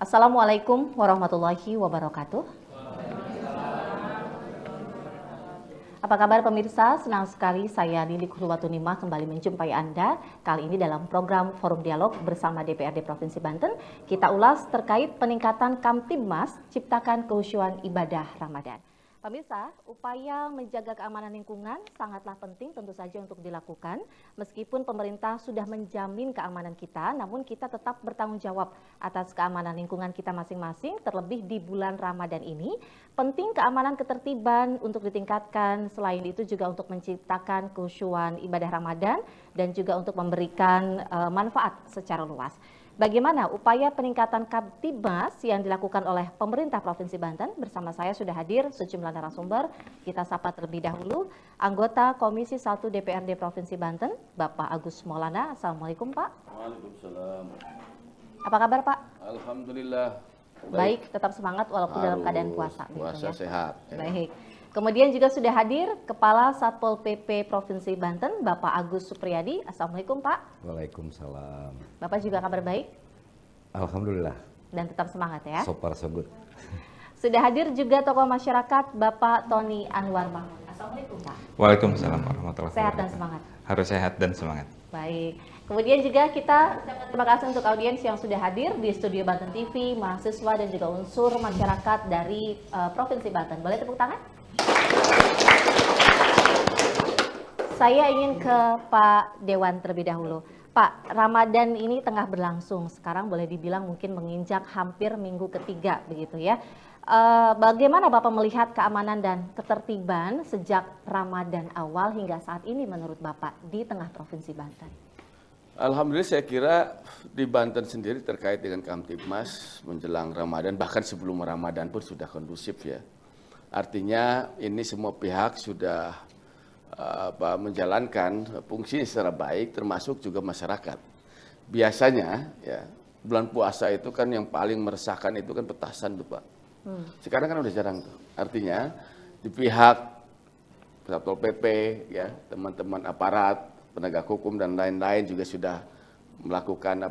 Assalamualaikum warahmatullahi wabarakatuh. Apa kabar pemirsa? Senang sekali saya Lili Kurwatunima kembali menjumpai Anda. Kali ini dalam program Forum Dialog bersama DPRD Provinsi Banten. Kita ulas terkait peningkatan Kamtibmas Ciptakan Kekhusyuan Ibadah Ramadan. Pemirsa, upaya menjaga keamanan lingkungan sangatlah penting tentu saja untuk dilakukan. Meskipun pemerintah sudah menjamin keamanan kita, namun kita tetap bertanggung jawab atas keamanan lingkungan kita masing-masing, terlebih di bulan Ramadan ini. Penting keamanan ketertiban untuk ditingkatkan, selain itu juga untuk menciptakan kekhusyuan ibadah Ramadan dan juga untuk memberikan manfaat secara luas. Bagaimana upaya peningkatan Kamtibmas yang dilakukan oleh pemerintah Provinsi Banten? Bersama saya sudah hadir sejumlah narasumber. Kita sapa terlebih dahulu anggota Komisi 1 DPRD Provinsi Banten, Bapak Agus Maulana. Assalamualaikum Pak. Waalaikumsalam. Apa kabar Pak? Alhamdulillah. Baik, tetap semangat walaupun dalam keadaan puasa. Puasa sehat. Baik. Kemudian juga sudah hadir Kepala Satpol PP Provinsi Banten, Bapak Agus Supriyadi. Assalamualaikum Pak. Waalaikumsalam. Bapak juga kabar baik? Alhamdulillah. Dan tetap semangat ya. So far so good. Sudah hadir juga tokoh masyarakat Bapak Tony Anwar Mahmud. Assalamualaikum Pak. Waalaikumsalam warahmatullahi wabarakatuh. Sehat dan semangat. Harus sehat dan semangat. Baik. Kemudian juga kita terima kasih untuk audiens yang sudah hadir di studio Banten TV, mahasiswa dan juga unsur masyarakat dari Provinsi Banten. Boleh tepuk tangan? Saya ingin ke Pak Dewan terlebih dahulu. Pak, Ramadan ini tengah berlangsung. Sekarang boleh dibilang mungkin menginjak hampir minggu ketiga begitu ya. Bagaimana Bapak melihat keamanan dan ketertiban sejak Ramadan awal hingga saat ini menurut Bapak di tengah Provinsi Banten? Alhamdulillah saya kira di Banten sendiri terkait dengan Kamtibmas menjelang Ramadan, bahkan sebelum Ramadan pun sudah kondusif ya. Artinya ini semua pihak sudah menjalankan fungsinya secara baik, termasuk juga masyarakat. Biasanya ya bulan puasa itu kan yang paling meresahkan itu kan petasan tuh Pak. Sekarang kan udah jarang tuh. Artinya di pihak Satpol PP ya, teman-teman aparat, penegak hukum dan lain-lain juga sudah melakukan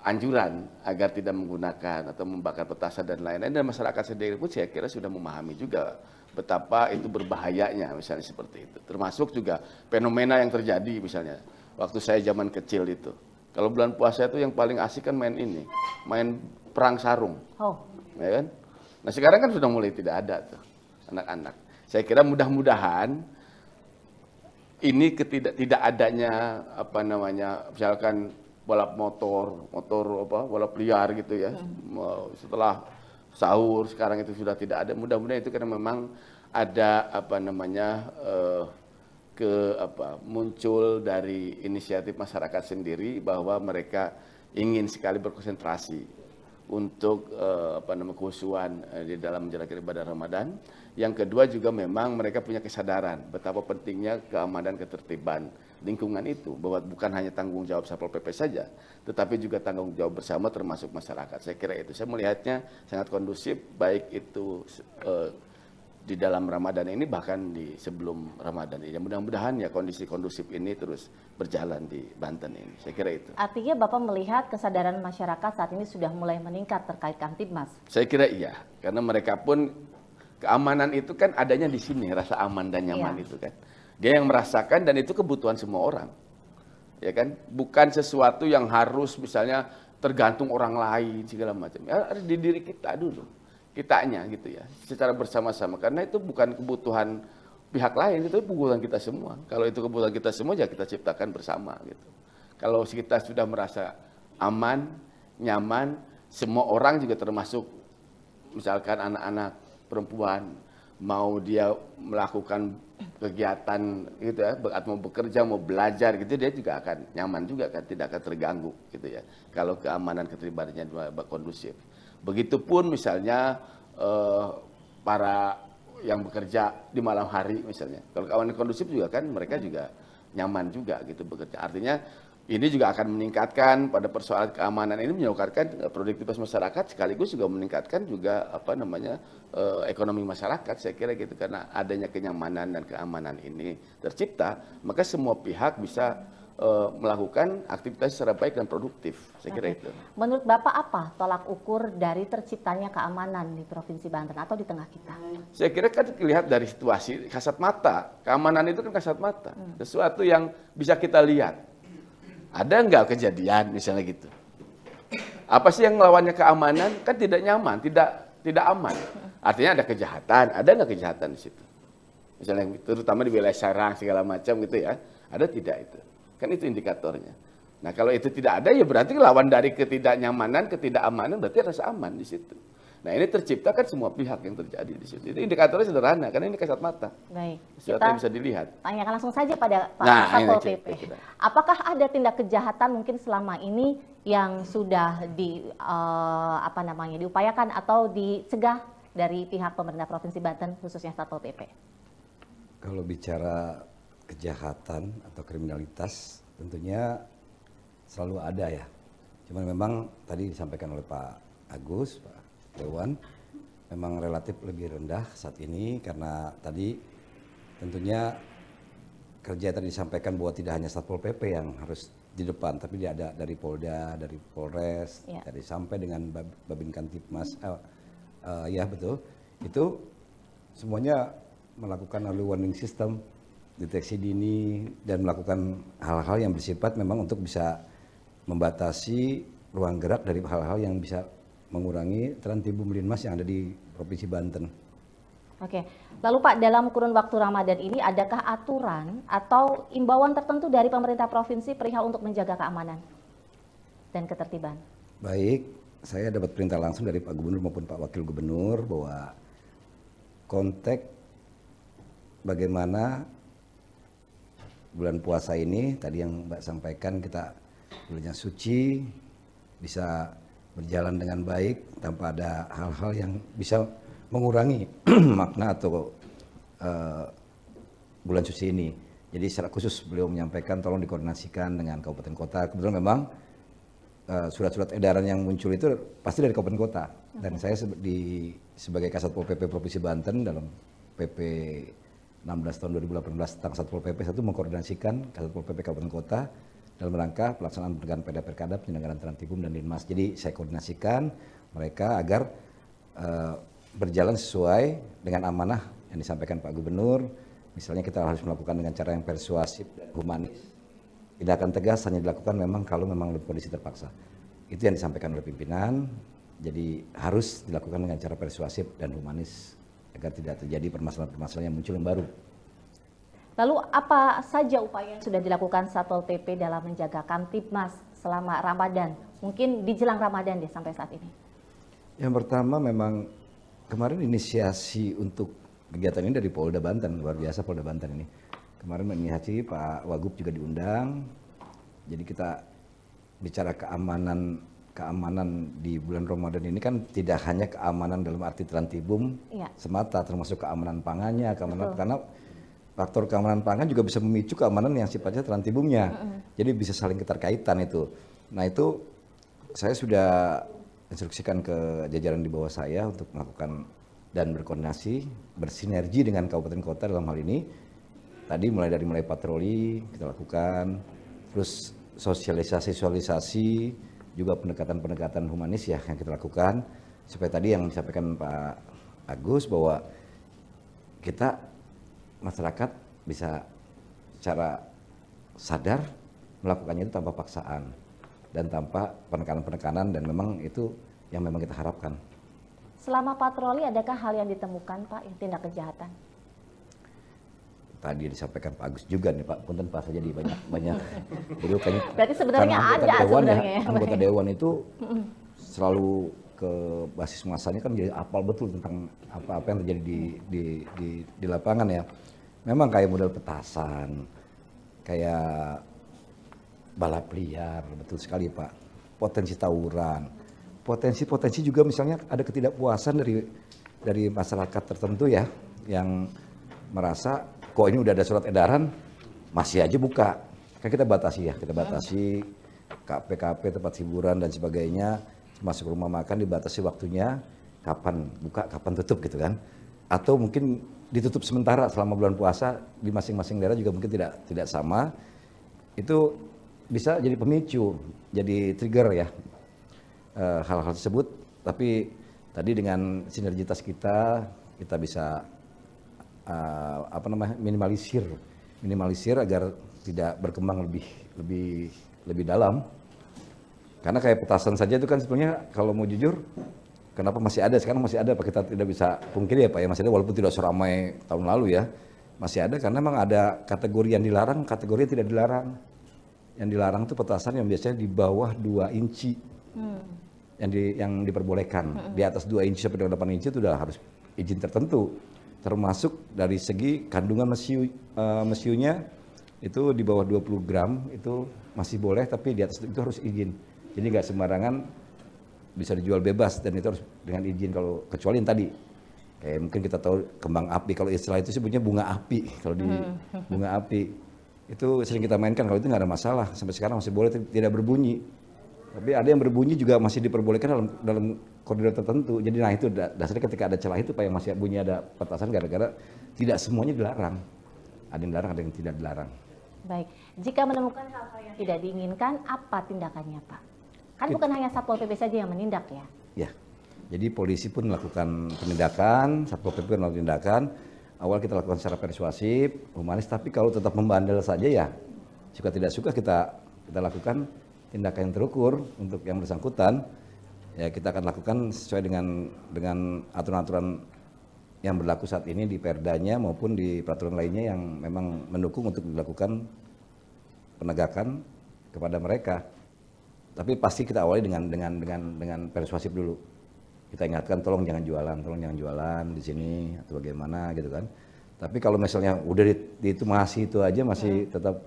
anjuran agar tidak menggunakan atau membakar petasan dan lain-lain, dan masyarakat sendiri pun saya kira sudah memahami juga betapa itu berbahayanya misalnya seperti itu. Termasuk juga fenomena yang terjadi misalnya waktu saya zaman kecil itu. Kalau bulan puasa itu yang paling asik kan main perang sarung. Oh. Ya kan? Nah, sekarang kan sudah mulai tidak ada tuh anak-anak. Saya kira mudah-mudahan ini tidak adanya misalkan balap motor balap liar gitu ya. Setelah sahur sekarang itu sudah tidak ada. Mudah-mudahan itu karena memang ada muncul dari inisiatif masyarakat sendiri bahwa mereka ingin sekali berkonsentrasi untuk kekhusyuan di dalam menjalankan ibadah Ramadan. Yang kedua juga memang mereka punya kesadaran betapa pentingnya keamanan ketertiban lingkungan itu, bahwa bukan hanya tanggung jawab Satpol PP saja, tetapi juga tanggung jawab bersama termasuk masyarakat. Saya kira itu, saya melihatnya sangat kondusif, baik itu di dalam Ramadan ini bahkan di sebelum Ramadan ini. Mudah-mudahan ya kondisi kondusif ini terus berjalan di Banten ini. Saya kira itu. Artinya Bapak melihat kesadaran masyarakat saat ini sudah mulai meningkat terkait Kamtibmas? Saya kira iya, karena mereka pun keamanan itu kan adanya di sini, rasa aman dan nyaman itu kan. Dia yang merasakan dan itu kebutuhan semua orang. Ya kan? Bukan sesuatu yang harus misalnya tergantung orang lain segala macam. Ya, harus di diri kita dulu. Kitanya gitu ya. Secara bersama-sama, karena itu bukan kebutuhan pihak lain, itu kebutuhan kita semua. Kalau itu kebutuhan kita semua ya kita ciptakan bersama gitu. Kalau kita sudah merasa aman, nyaman, semua orang juga termasuk misalkan anak-anak perempuan mau dia melakukan kegiatan gitu ya, mau bekerja, mau belajar gitu, dia juga akan nyaman juga kan, tidak akan terganggu gitu ya. Kalau keamanan ketertibannya kondusif. Begitupun misalnya para yang bekerja di malam hari misalnya. Kalau keamanan kondusif juga kan mereka juga nyaman juga gitu bekerja. Artinya ini juga akan meningkatkan pada persoalan keamanan ini, meningkatkan produktivitas masyarakat, sekaligus juga meningkatkan juga ekonomi masyarakat. Saya kira gitu, karena adanya kenyamanan dan keamanan ini tercipta, maka semua pihak bisa melakukan aktivitas secara baik dan produktif. Saya kira itu. Menurut Bapak apa tolak ukur dari terciptanya keamanan di Provinsi Banten atau di tengah kita? Saya kira kan dilihat dari situasi kasat mata. Keamanan itu kan kasat mata. Sesuatu yang bisa kita lihat. Ada nggak kejadian misalnya gitu? Apa sih yang lawannya keamanan? Kan tidak nyaman, tidak aman. Artinya ada kejahatan, ada nggak kejahatan di situ? Misalnya terutama di wilayah sarang segala macam gitu ya. Ada tidak itu? Kan itu indikatornya. Nah kalau itu tidak ada ya berarti lawan dari ketidaknyamanan, ketidakamanan berarti rasa aman di situ. Nah ini tercipta kan semua pihak yang terjadi di situ. Itu indikatornya sederhana karena ini kasat mata. Baik. Sesuatu yang bisa dilihat. Tanyakan langsung saja pada Pak Nah, Satpol ini, PP. kita. Apakah ada tindak kejahatan mungkin selama ini yang sudah diupayakan atau dicegah dari pihak pemerintah Provinsi Banten khususnya Satpol PP? Kalau bicara kejahatan atau kriminalitas tentunya selalu ada ya. Cuman memang tadi disampaikan oleh Pak Agus, Pak Dewan, memang relatif lebih rendah saat ini karena tadi tentunya kerja tadi disampaikan bahwa tidak hanya Satpol PP yang harus di depan, tapi dia ada dari Polda, dari Polres, dari sampai dengan Babin Kantipmas, ya betul, itu semuanya melakukan early warning system, deteksi dini dan melakukan hal-hal yang bersifat memang untuk bisa membatasi ruang gerak dari hal-hal yang bisa mengurangi Trantibum Linmas yang ada di Provinsi Banten. Oke, lalu Pak dalam kurun waktu Ramadan ini adakah aturan atau imbauan tertentu dari pemerintah provinsi perihal untuk menjaga keamanan dan ketertiban? Baik, saya dapat perintah langsung dari Pak Gubernur maupun Pak Wakil Gubernur bahwa konteks bagaimana bulan puasa ini tadi yang Mbak sampaikan kita bulannya suci bisa berjalan dengan baik tanpa ada hal-hal yang bisa mengurangi makna atau bulan suci ini. Jadi secara khusus beliau menyampaikan tolong dikoordinasikan dengan kabupaten kota. Kebetulan memang surat-surat edaran yang muncul itu pasti dari kabupaten kota. Dan saya sebagai Kasatpol PP Provinsi Banten dalam PP 16 tahun 2018 tentang Satpol PP 1 mengkoordinasikan Satpol PP Kabupaten Kota dalam rangka pelaksanaan penegakan Perda Perkada, penyelenggaraan Trantibum dan Linmas. Jadi saya koordinasikan mereka agar berjalan sesuai dengan amanah yang disampaikan Pak Gubernur. Misalnya kita harus melakukan dengan cara yang persuasif dan humanis. Tindakan tegas hanya dilakukan memang kalau memang kondisi terpaksa. Itu yang disampaikan oleh pimpinan. Jadi harus dilakukan dengan cara persuasif dan humanis agar tidak terjadi permasalahan-permasalahan yang muncul yang baru. Lalu apa saja upaya yang sudah dilakukan Satpol PP dalam menjaga Kamtibmas selama Ramadan? Mungkin di jelang Ramadan deh sampai saat ini. Yang pertama memang kemarin inisiasi untuk kegiatan ini dari Polda Banten, luar biasa Polda Banten ini. Kemarin menginisiasi Pak Wagub juga diundang. Jadi kita bicara keamanan di bulan Ramadan ini kan tidak hanya keamanan dalam arti Trantibum semata, termasuk keamanan pangannya, karena faktor keamanan pangan juga bisa memicu keamanan yang sifatnya Trantibumnya. Jadi bisa saling keterkaitan itu. Nah itu saya sudah instruksikan ke jajaran di bawah saya untuk melakukan dan berkoordinasi, bersinergi dengan kabupaten kota dalam hal ini. Tadi mulai patroli kita lakukan, terus sosialisasi, juga pendekatan-pendekatan humanis ya yang kita lakukan. Supaya tadi yang disampaikan Pak Agus bahwa kita masyarakat bisa secara sadar melakukannya itu tanpa paksaan dan tanpa penekanan-penekanan, dan memang itu yang memang kita harapkan. Selama patroli adakah hal yang ditemukan Pak yang tindak kejahatan? Tadi disampaikan Pak Agus juga nih Pak, punten Pak saya jadi banyak. Beliau kayaknya berarti sebenarnya ada sebenarnya ya. Anggota dewan itu selalu ke basis masanya kan jadi apal betul tentang apa yang terjadi di lapangan ya. Memang kayak model petasan, kayak balap liar, betul sekali Pak. Potensi tawuran, potensi juga misalnya ada ketidakpuasan dari masyarakat tertentu ya, yang merasa kok ini udah ada surat edaran masih aja buka. Kan kita batasi KP tempat hiburan dan sebagainya, masuk rumah makan dibatasi waktunya, kapan buka kapan tutup gitu kan. Atau mungkin ditutup sementara selama bulan puasa di masing-masing daerah juga mungkin tidak sama. itu bisa jadi pemicu, jadi trigger ya hal-hal tersebut. Tapi tadi dengan sinergitas kita bisa minimalisir agar tidak berkembang lebih dalam. Karena kayak petasan saja itu kan sebetulnya kalau mau jujur, kenapa masih ada sekarang, masih ada Pak, kita tidak bisa pungkiri ya Pak ya, masih ada walaupun tidak seramai tahun lalu ya, masih ada karena memang ada kategori yang dilarang, kategori yang tidak dilarang. Yang dilarang itu petasan yang biasanya di bawah 2 inci yang diperbolehkan. Di atas 2 inci sampai dengan 8 inci itu udah harus izin tertentu, termasuk dari segi kandungan mesiunya itu di bawah 20 gram itu masih boleh, tapi di atas itu harus izin. Jadi nggak sembarangan bisa dijual bebas, dan itu harus dengan izin. Kalau kecuali yang tadi kayak mungkin kita tahu kembang api, kalau istilah itu sebutnya bunga api. Kalau di bunga api itu sering kita mainkan, kalau itu nggak ada masalah, sampai sekarang masih boleh, tidak berbunyi. Tapi ada yang berbunyi juga masih diperbolehkan dalam koridor tertentu. Jadi nah itu dasarnya ketika ada celah itu Pak, yang masih bunyi ada petasan, gara-gara tidak semuanya dilarang. Ada yang dilarang, ada yang tidak dilarang. Baik, jika menemukan hal-hal yang tidak diinginkan, apa tindakannya Pak? Kan bukan hanya Satpol PP saja yang menindak ya? Ya, jadi polisi pun melakukan penindakan, Satpol PP pun melakukan tindakan. Awal kita lakukan secara persuasif, humanis, tapi kalau tetap membandel saja ya, suka tidak suka kita lakukan tindakan yang terukur untuk yang bersangkutan. Ya kita akan lakukan sesuai dengan aturan-aturan yang berlaku saat ini di Perdanya maupun di peraturan lainnya yang memang mendukung untuk dilakukan penegakan kepada mereka. Tapi pasti kita awali dengan persuasif dulu. Kita ingatkan tolong jangan jualan di sini atau bagaimana gitu kan. Tapi kalau misalnya udah itu masih tetap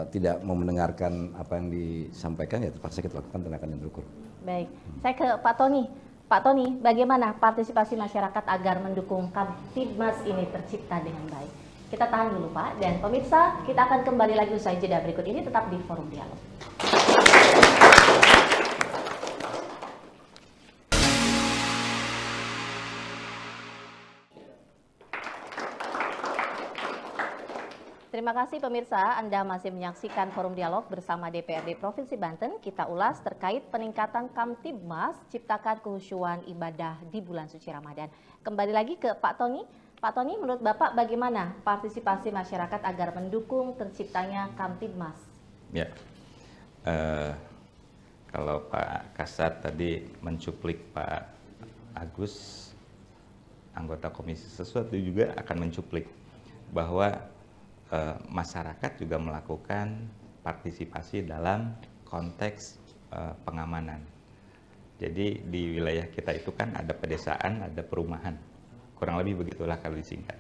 tidak mau mendengarkan apa yang disampaikan, ya terpaksa kita lakukan tindakan yang terukur. Baik, saya ke Pak Tony. Pak Tony, bagaimana partisipasi masyarakat agar mendukung Kamtibmas ini tercipta dengan baik? Kita tahan dulu Pak, dan pemirsa kita akan kembali lagi usai jeda berikut ini, tetap di Forum Dialog. Terima kasih pemirsa, Anda masih menyaksikan Forum Dialog bersama DPRD Provinsi Banten. Kita ulas terkait peningkatan Kamtibmas, ciptakan kehusyuan ibadah di bulan suci Ramadan. Kembali lagi ke Pak Tony. Pak Tony, menurut Bapak bagaimana partisipasi masyarakat agar mendukung terciptanya Kamtibmas? Ya, kalau Pak Kasat tadi mencuplik Pak Agus, anggota Komisi Sesuatu juga akan mencuplik bahwa masyarakat juga melakukan partisipasi dalam konteks pengamanan. Jadi di wilayah kita itu kan ada pedesaan, ada perumahan. Kurang lebih begitulah kalau disingkat.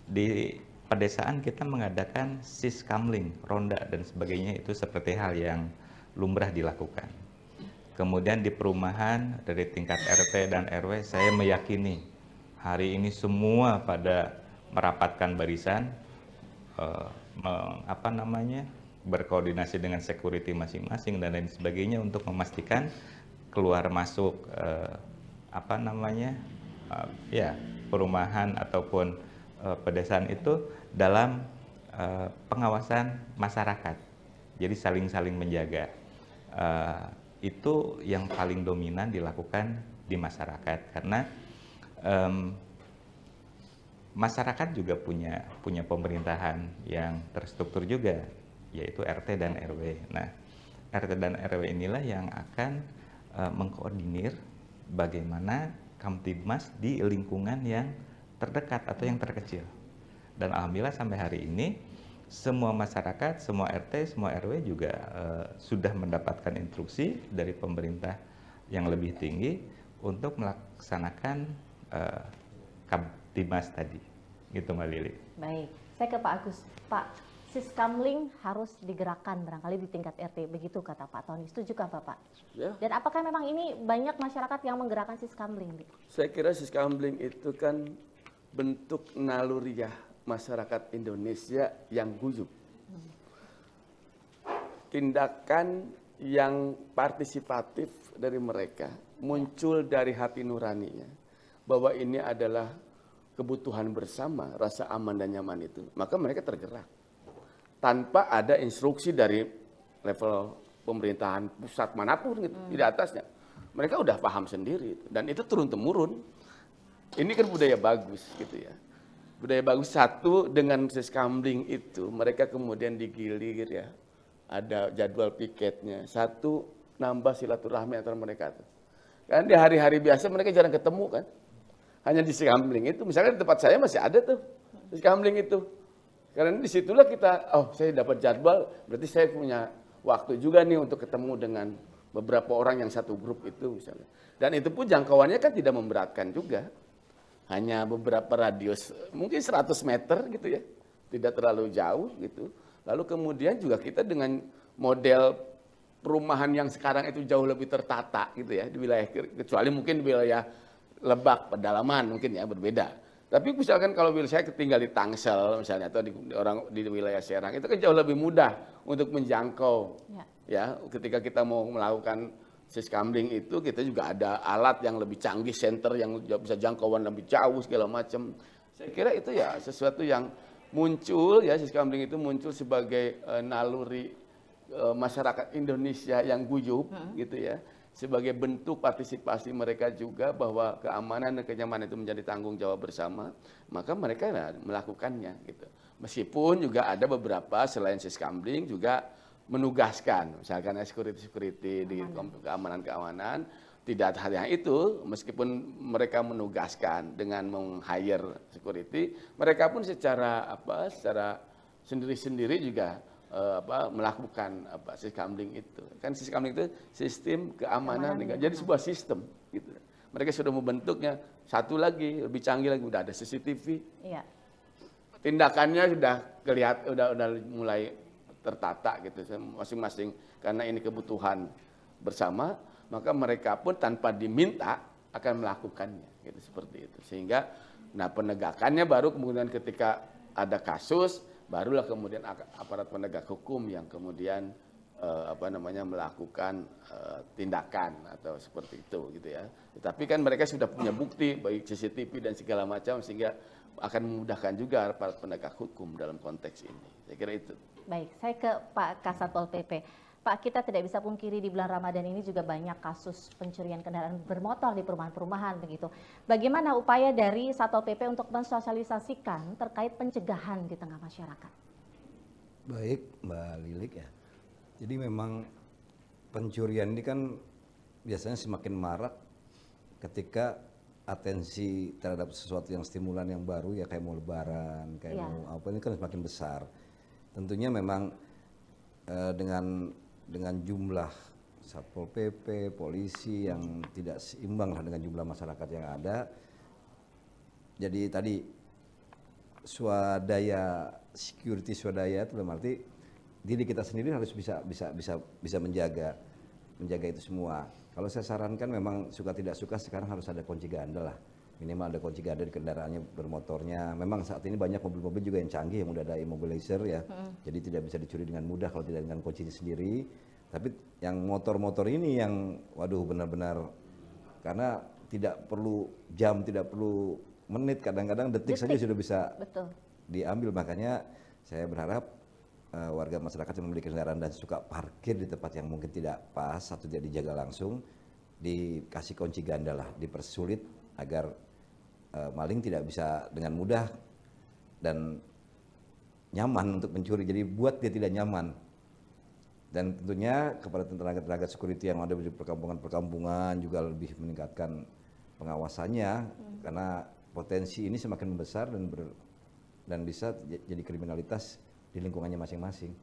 Di pedesaan kita mengadakan siskamling, ronda dan sebagainya, itu seperti hal yang lumrah dilakukan. Kemudian di perumahan dari tingkat RT dan RW, saya meyakini hari ini semua pada merapatkan barisan, berkoordinasi dengan security masing-masing dan lain sebagainya untuk memastikan keluar masuk perumahan ataupun pedesaan itu dalam pengawasan masyarakat. Jadi saling menjaga. Itu yang paling dominan dilakukan di masyarakat, karena masyarakat juga punya pemerintahan yang terstruktur juga, yaitu RT dan RW. Nah, RT dan RW inilah yang akan mengkoordinir bagaimana Kamtibmas di lingkungan yang terdekat atau yang terkecil. Dan alhamdulillah sampai hari ini semua masyarakat, semua RT, semua RW juga sudah mendapatkan instruksi dari pemerintah yang lebih tinggi untuk melaksanakan Kamtibmas tadi, gitu Mbak Lili. Baik, saya ke Pak Agus. Pak, siskamling harus digerakkan barangkali di tingkat RT, begitu kata Pak Tony. Setujukah Bapak? Ya. Dan apakah memang ini banyak masyarakat yang menggerakkan siskamling? Saya kira siskamling itu kan bentuk naluriah masyarakat Indonesia yang guyup. Tindakan yang partisipatif dari mereka, muncul dari hati nuraninya, bahwa ini adalah kebutuhan bersama, rasa aman dan nyaman itu, maka mereka tergerak. tanpa ada instruksi dari level pemerintahan pusat manapun gitu, di atasnya. Mereka udah paham sendiri dan itu turun-temurun. Ini kan budaya bagus gitu ya. Budaya bagus satu dengan siskamling itu mereka kemudian digilir ya. Ada jadwal piketnya. Satu nambah silaturahmi antara mereka tuh. Kan di hari-hari biasa mereka jarang ketemu kan. Hanya di siskamling itu. Misalnya di tempat saya masih ada tuh siskamling itu. Karena disitulah kita, saya dapat jadwal, berarti saya punya waktu juga nih untuk ketemu dengan beberapa orang yang satu grup itu misalnya. Dan itu pun jangkauannya kan tidak memberatkan juga. Hanya beberapa radius, mungkin 100 meter gitu ya. Tidak terlalu jauh gitu. Lalu kemudian juga kita dengan model perumahan yang sekarang itu jauh lebih tertata gitu ya. Di wilayah, kecuali mungkin di wilayah Lebak, pedalaman mungkin ya berbeda. Tapi misalkan kalau saya tinggal di Tangsel misalnya atau di wilayah Serang itu kan jauh lebih mudah untuk menjangkau. Ya, ketika kita mau melakukan siskamling itu kita juga ada alat yang lebih canggih, center yang bisa jangkauan lebih jauh segala macam. Saya kira itu ya sesuatu yang muncul ya, siskamling itu muncul sebagai naluri masyarakat Indonesia yang guyup gitu ya. Sebagai bentuk partisipasi mereka juga bahwa keamanan dan kenyamanan itu menjadi tanggung jawab bersama, maka mereka melakukannya gitu. Meskipun juga ada beberapa selain siskamling juga menugaskan, misalkan security di keamanan, tidak hanya itu, meskipun mereka menugaskan dengan meng-hire security, mereka pun secara sendiri-sendiri juga melakukan siskamling itu. Kan siskamling itu sistem keamanan negara. Jadi sebuah sistem gitu. Mereka sudah membentuknya. Satu lagi lebih canggih lagi udah ada CCTV. Iya. Tindakannya sudah kelihatan udah mulai tertata gitu masing-masing karena ini kebutuhan bersama, maka mereka pun tanpa diminta akan melakukannya gitu seperti itu. Sehingga penegakannya baru kemudian ketika ada kasus barulah kemudian aparat penegak hukum yang kemudian melakukan tindakan atau seperti itu gitu ya. Tetapi kan mereka sudah punya bukti baik CCTV dan segala macam sehingga akan memudahkan juga aparat penegak hukum dalam konteks ini. Saya kira itu. Baik, saya ke Pak Kasatpol PP. Pak, kita tidak bisa pungkiri di bulan Ramadan ini juga banyak kasus pencurian kendaraan bermotor di perumahan-perumahan begitu. Bagaimana upaya dari Satpol PP untuk mensosialisasikan terkait pencegahan di tengah masyarakat? Baik, Mbak Lilik ya. Jadi memang pencurian ini kan biasanya semakin marak ketika atensi terhadap sesuatu yang stimulan yang baru ya kayak mau lebaran, kayak mau apa ini kan semakin besar. Tentunya memang dengan jumlah Satpol PP, polisi yang tidak seimbang lah dengan jumlah masyarakat yang ada. Jadi tadi security swadaya itu dalam arti diri kita sendiri harus bisa menjaga itu semua. Kalau saya sarankan memang suka tidak suka sekarang harus ada kunci ganda lah. Minimal ada kunci ganda di kendaraannya bermotornya. Memang saat ini banyak mobil-mobil juga yang canggih yang udah ada immobilizer ya. Jadi tidak bisa dicuri dengan mudah kalau tidak dengan kuncinya sendiri. Tapi yang motor-motor ini yang waduh benar-benar karena tidak perlu jam, tidak perlu menit, kadang-kadang detik saja sudah bisa diambil. Makanya saya berharap warga masyarakat yang memiliki kendaraan dan suka parkir di tempat yang mungkin tidak pas atau tidak dijaga langsung dikasih kunci ganda lah, dipersulit agar maling tidak bisa dengan mudah dan nyaman untuk mencuri. Jadi buat dia tidak nyaman. Dan tentunya kepada tenaga-tenaga security yang ada di perkampungan-perkampungan juga lebih meningkatkan pengawasannya karena potensi ini semakin membesar dan bisa jadi kriminalitas di lingkungannya masing-masing.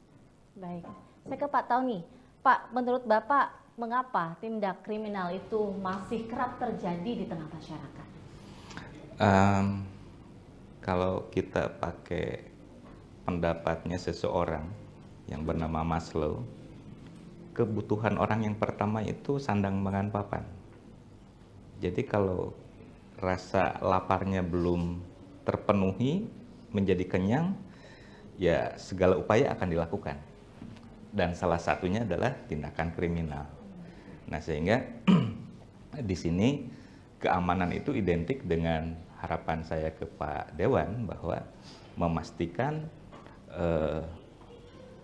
Baik, saya ke Pak Tauni. Pak, menurut Bapak mengapa tindak kriminal itu masih kerap terjadi di tengah masyarakat? Kalau kita pakai pendapatnya seseorang yang bernama Maslow, kebutuhan orang yang pertama itu sandang pangan papan. Jadi kalau rasa laparnya belum terpenuhi, menjadi kenyang, ya segala upaya akan dilakukan. Dan salah satunya adalah tindakan kriminal. Nah sehingga di sini keamanan itu identik dengan harapan saya ke Pak Dewan bahwa memastikan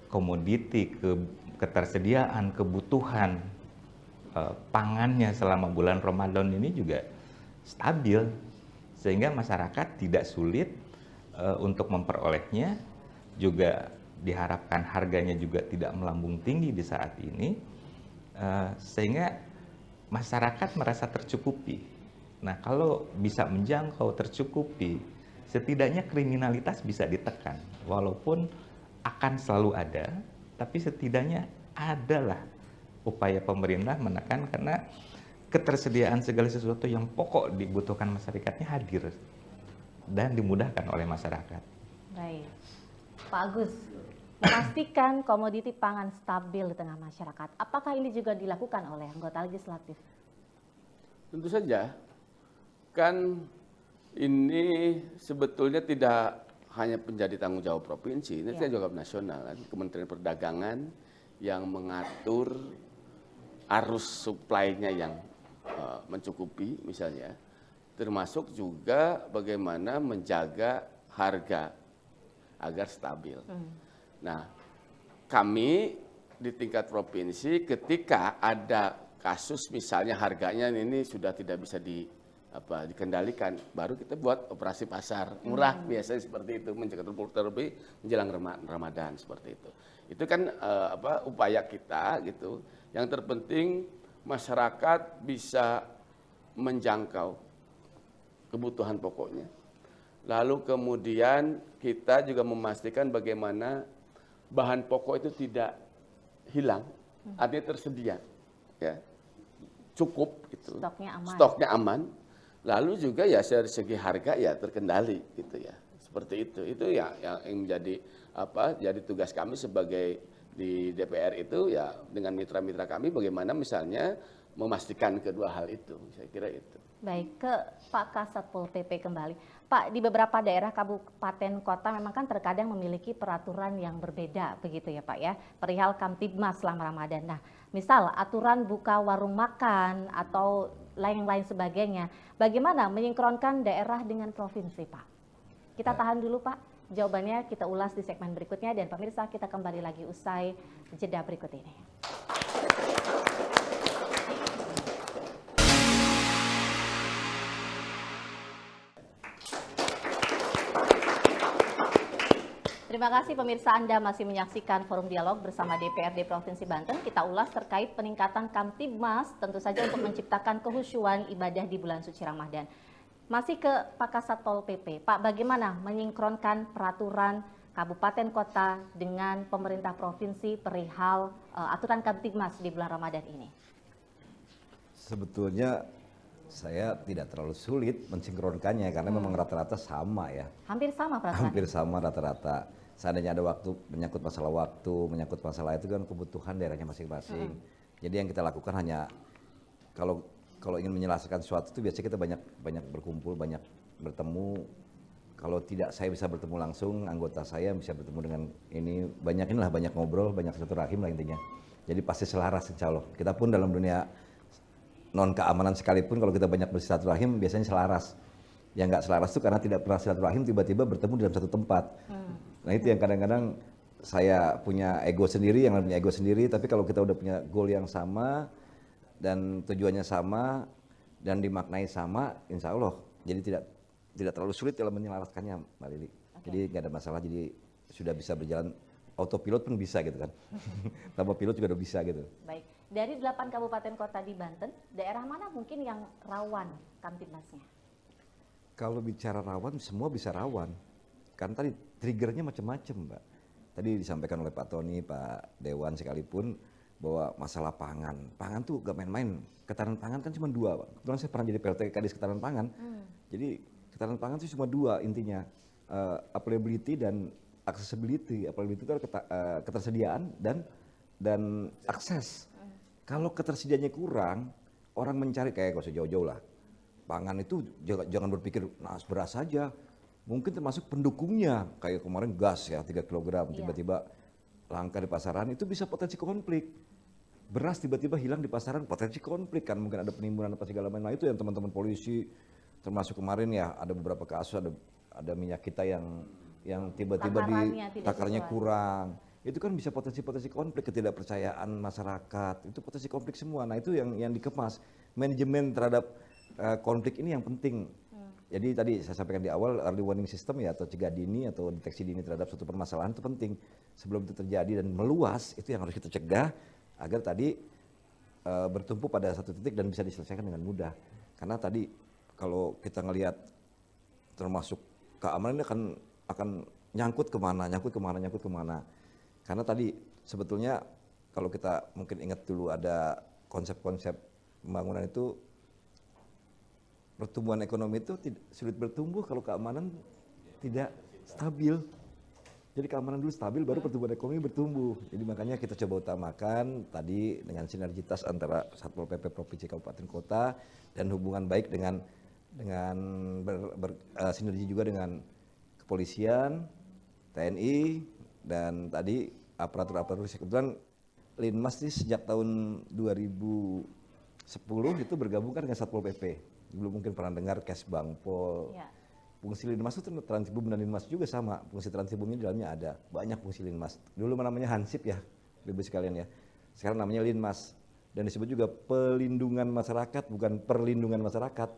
komoditi, ketersediaan, kebutuhan pangannya selama bulan Ramadan ini juga stabil, sehingga masyarakat tidak sulit untuk memperolehnya, juga diharapkan harganya juga tidak melambung tinggi di saat ini, sehingga masyarakat merasa tercukupi. Nah, kalau bisa menjangkau tercukupi, setidaknya kriminalitas bisa ditekan, walaupun akan selalu ada, tapi setidaknya adalah upaya pemerintah menekan, karena ketersediaan segala sesuatu yang pokok dibutuhkan masyarakatnya hadir dan dimudahkan oleh masyarakat. Baik, Pak Agus, memastikan komoditi pangan stabil di tengah masyarakat, apakah ini juga dilakukan oleh anggota legislatif? Tentu saja, kan ini sebetulnya tidak hanya menjadi tanggung jawab provinsi, ini tanggung jawab nasional. Kementerian Perdagangan yang mengatur arus supply-nya yang mencukupi misalnya, termasuk juga bagaimana menjaga harga agar stabil. Nah, kami di tingkat provinsi ketika ada kasus misalnya harganya ini sudah tidak bisa dikendalikan, baru kita buat operasi pasar murah, biasanya seperti itu, terlebih menjelang Ramadan seperti itu. Itu kan upaya kita gitu. Yang terpenting masyarakat bisa menjangkau kebutuhan pokoknya. Lalu kemudian kita juga memastikan bagaimana bahan pokok itu tidak hilang, artinya tersedia, ya, cukup gitu. Stoknya aman. Lalu juga ya dari segi harga ya terkendali gitu ya. Seperti itu. Itu ya yang menjadi jadi tugas kami sebagai di DPR itu ya, dengan mitra-mitra kami bagaimana misalnya memastikan kedua hal itu. Saya kira itu. Baik, ke Pak Kasat Pol PP kembali. Pak, di beberapa daerah kabupaten kota memang kan terkadang memiliki peraturan yang berbeda begitu ya Pak ya, perihal Kamtibmas selama Ramadan. Nah, misal aturan buka warung makan atau lain-lain sebagainya, bagaimana menyinkronkan daerah dengan provinsi Pak? Kita tahan dulu Pak, jawabannya kita ulas di segmen berikutnya, dan pemirsa kita kembali lagi usai jeda berikut ini. Terima kasih pemirsa, Anda masih menyaksikan Forum Dialog bersama DPRD Provinsi Banten. Kita ulas terkait peningkatan Kamtibmas, tentu saja untuk menciptakan kehusyuan ibadah di bulan suci Ramadan. Masih ke Pak Kasat Pol PP, Pak, bagaimana menyinkronkan peraturan kabupaten kota dengan pemerintah provinsi perihal aturan Kamtibmas di bulan Ramadan ini? Sebetulnya saya tidak terlalu sulit mensinkronkannya karena memang rata-rata sama ya. Hampir sama peraturan. Hampir sama rata-rata. Seandainya ada waktu, menyangkut masalah itu kan kebutuhan daerahnya masing-masing. Jadi yang kita lakukan hanya kalau ingin menyelesaikan sesuatu itu biasanya kita banyak berkumpul, banyak bertemu. Kalau tidak saya bisa bertemu langsung, anggota saya bisa bertemu dengan ini, banyak ngobrol, banyak silaturahim lah intinya. Jadi pasti selaras insya Allah. Kita pun dalam dunia non keamanan sekalipun kalau kita banyak bersilaturahim biasanya selaras. Yang nggak selaras itu karena tidak pernah silaturahim tiba-tiba bertemu dalam satu tempat. Nah itu yang kadang-kadang saya punya ego sendiri, yang lain punya ego sendiri, tapi kalau kita udah punya goal yang sama dan tujuannya sama dan dimaknai sama, insya Allah jadi tidak terlalu sulit dalam menyelaraskannya, Mbak Lili. Jadi nggak ada masalah, jadi sudah bisa berjalan, autopilot pun bisa gitu kan. Tanpa pilot juga udah bisa gitu. Baik, dari 8 kabupaten kota di Banten, daerah mana mungkin yang rawan Kamtibmasnya? Kalau bicara rawan, semua bisa rawan. Kan tadi triggernya macam-macam, Mbak. Tadi disampaikan oleh Pak Tony, Pak Dewan sekalipun, bahwa masalah pangan. Pangan tuh gak main-main. Ketahanan pangan kan cuma 2, Pak. Kebetulan saya pernah jadi PLT Kadis Ketahanan Pangan. Jadi ketahanan pangan itu cuma 2 intinya. Availability dan accessibility. Availability itu ketersediaan dan akses. Kalau ketersediaannya kurang, orang mencari kayak gak usah jauh-jauh lah. Pangan itu jangan berpikir beras saja. Mungkin termasuk pendukungnya, kayak kemarin gas ya 3 kg, tiba-tiba langka di pasaran, itu bisa potensi konflik. Beras tiba-tiba hilang di pasaran, potensi konflik kan, mungkin ada penimbunan apa segala macam. Nah itu yang teman-teman polisi, termasuk kemarin ya ada beberapa kasus, ada minyak kita yang tiba-tiba takarnya kurang. itu kan bisa potensi-potensi konflik, ketidakpercayaan masyarakat, itu potensi konflik semua. Nah itu yang dikemas, manajemen terhadap konflik ini yang penting. Jadi tadi saya sampaikan di awal, early warning system ya, atau cegah dini atau deteksi dini terhadap suatu permasalahan itu penting. Sebelum itu terjadi dan meluas, itu yang harus kita cegah agar tadi bertumpu pada satu titik dan bisa diselesaikan dengan mudah. Karena tadi kalau kita ngelihat termasuk keamanan ini akan nyangkut kemana. Karena tadi sebetulnya kalau kita mungkin ingat dulu ada konsep-konsep pembangunan itu, pertumbuhan ekonomi itu sulit bertumbuh kalau keamanan tidak stabil. Jadi keamanan dulu stabil, baru pertumbuhan ekonomi bertumbuh. Jadi makanya kita coba utamakan tadi dengan sinergitas antara Satpol PP Provinsi Kabupaten Kota dan hubungan baik dengan sinergi juga dengan kepolisian, TNI, dan tadi aparatur-aparatur. Kebetulan Linmas ini sejak tahun 2010 itu bergabung kan dengan Satpol PP. Dulu mungkin pernah dengar Kesbangpol. Ya. Fungsi Linmas itu Transibum dan Linmas juga sama. Fungsi Transibumnya di dalamnya ada. Banyak fungsi Linmas. Dulu namanya Hansip ya, Ibu sekalian ya. Sekarang namanya Linmas. Dan disebut juga pelindungan masyarakat, bukan perlindungan masyarakat.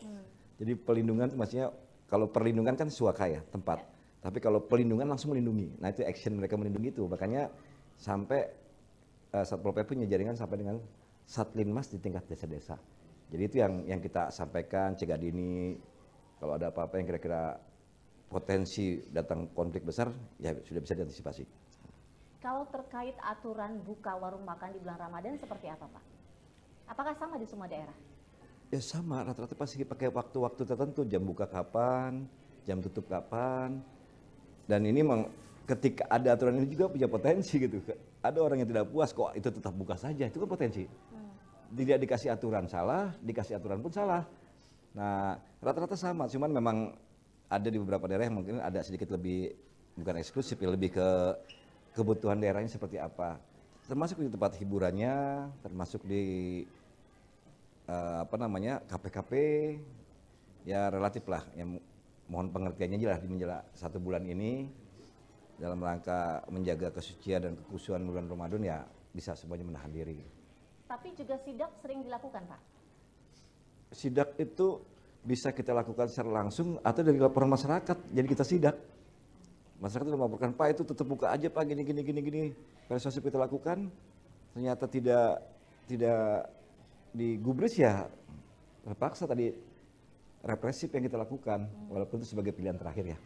Jadi pelindungan itu maksudnya, kalau perlindungan kan suaka ya, tempat. Tapi kalau pelindungan langsung melindungi. Nah itu action mereka melindungi itu. Makanya sampai Satpol PP punya jaringan sampai dengan Satlinmas di tingkat desa-desa. Jadi itu yang kita sampaikan, cegah dini. Kalau ada apa-apa yang kira-kira potensi datang konflik besar, ya sudah bisa diantisipasi. Kalau terkait aturan buka warung makan di bulan Ramadan seperti apa, Pak? Apakah sama di semua daerah? Ya sama, rata-rata pasti pakai waktu-waktu tertentu, jam buka kapan, jam tutup kapan. Dan ini memang ketika ada aturan ini juga punya potensi gitu. Ada orang yang tidak puas kok itu tetap buka saja, itu kan potensi. Tidak dikasih aturan salah, dikasih aturan pun salah. Nah rata-rata sama, cuman memang ada di beberapa daerah yang mungkin ada sedikit lebih, bukan eksklusif ya, lebih ke kebutuhan daerahnya seperti apa. Termasuk di tempat hiburannya, termasuk di KP-KP, ya relatif lah, yang mohon pengertiannya aja lah di menjelang 1 bulan ini dalam rangka menjaga kesucian dan kekhusyuan bulan Ramadan ya bisa semuanya menahan diri. Tapi juga sidak sering dilakukan, Pak? Sidak itu bisa kita lakukan secara langsung atau dari laporan masyarakat, jadi kita sidak. Masyarakat itu melaporkan, Pak itu tutup buka aja Pak, gini. Persuasif kita lakukan, ternyata tidak digubris ya terpaksa tadi represif yang kita lakukan, walaupun itu sebagai pilihan terakhir ya.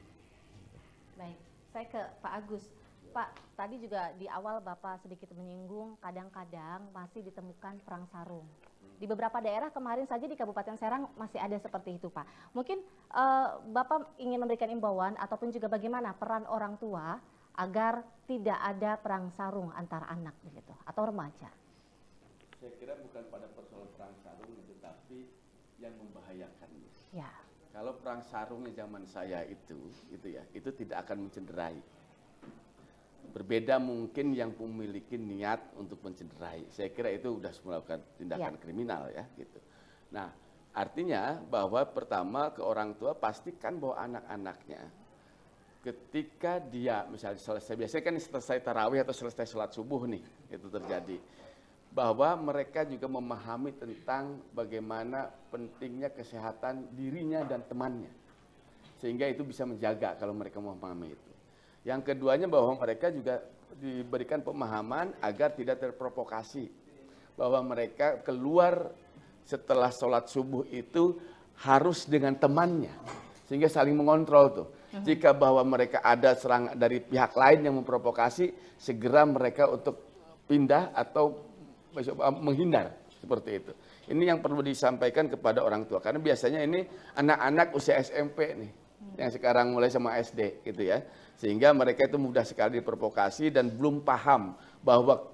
Baik, saya ke Pak Agus. Pak, tadi juga di awal Bapak sedikit menyinggung kadang-kadang masih ditemukan perang sarung. Di beberapa daerah kemarin saja di Kabupaten Serang masih ada seperti itu, Pak. Mungkin Bapak ingin memberikan imbauan ataupun juga bagaimana peran orang tua agar tidak ada perang sarung antara anak begitu atau remaja. Saya kira bukan pada persoalan perang sarung, tetapi yang membahayakan. Ya. Kalau perang sarungnya zaman saya itu tidak akan mencederai. Berbeda mungkin yang memiliki niat untuk mencederai. Saya kira itu sudah melakukan tindakan kriminal ya gitu. Nah, artinya bahwa pertama ke orang tua pastikan bahwa anak-anaknya ketika dia misalnya biasanya kan selesai tarawih atau selesai sholat subuh nih itu terjadi, bahwa mereka juga memahami tentang bagaimana pentingnya kesehatan dirinya dan temannya, sehingga itu bisa menjaga kalau mereka memahami itu. Yang keduanya bahwa mereka juga diberikan pemahaman agar tidak terprovokasi, bahwa mereka keluar setelah sholat subuh itu harus dengan temannya, sehingga saling mengontrol tuh. Jika bahwa mereka ada serangan dari pihak lain yang memprovokasi, segera mereka untuk pindah atau menghindar seperti itu. Ini yang perlu disampaikan kepada orang tua, karena biasanya ini anak-anak usia SMP nih, yang sekarang mulai sama SD gitu ya, sehingga mereka itu mudah sekali diprovokasi dan belum paham bahwa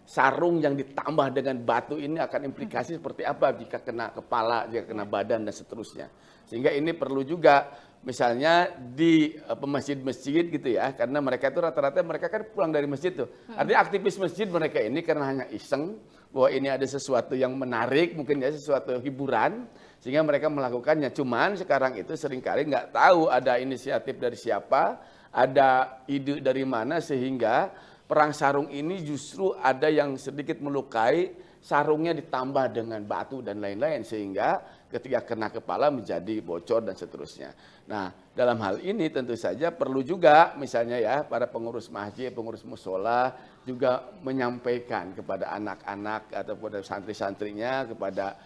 sarung yang ditambah dengan batu ini akan implikasi seperti apa jika kena kepala, jika kena badan dan seterusnya. Sehingga ini perlu juga misalnya di masjid-masjid gitu ya, karena mereka itu rata-rata mereka kan pulang dari masjid tuh. Artinya aktivis masjid mereka ini karena hanya iseng bahwa ini ada sesuatu yang menarik, mungkin ya sesuatu hiburan, sehingga mereka melakukannya. Cuman sekarang itu seringkali nggak tahu ada inisiatif dari siapa, ada ide dari mana sehingga perang sarung ini justru ada yang sedikit melukai, sarungnya ditambah dengan batu dan lain-lain sehingga ketika kena kepala menjadi bocor dan seterusnya. Nah, dalam hal ini tentu saja perlu juga misalnya ya para pengurus masjid, pengurus musola juga menyampaikan kepada anak-anak ataupun santri-santrinya, kepada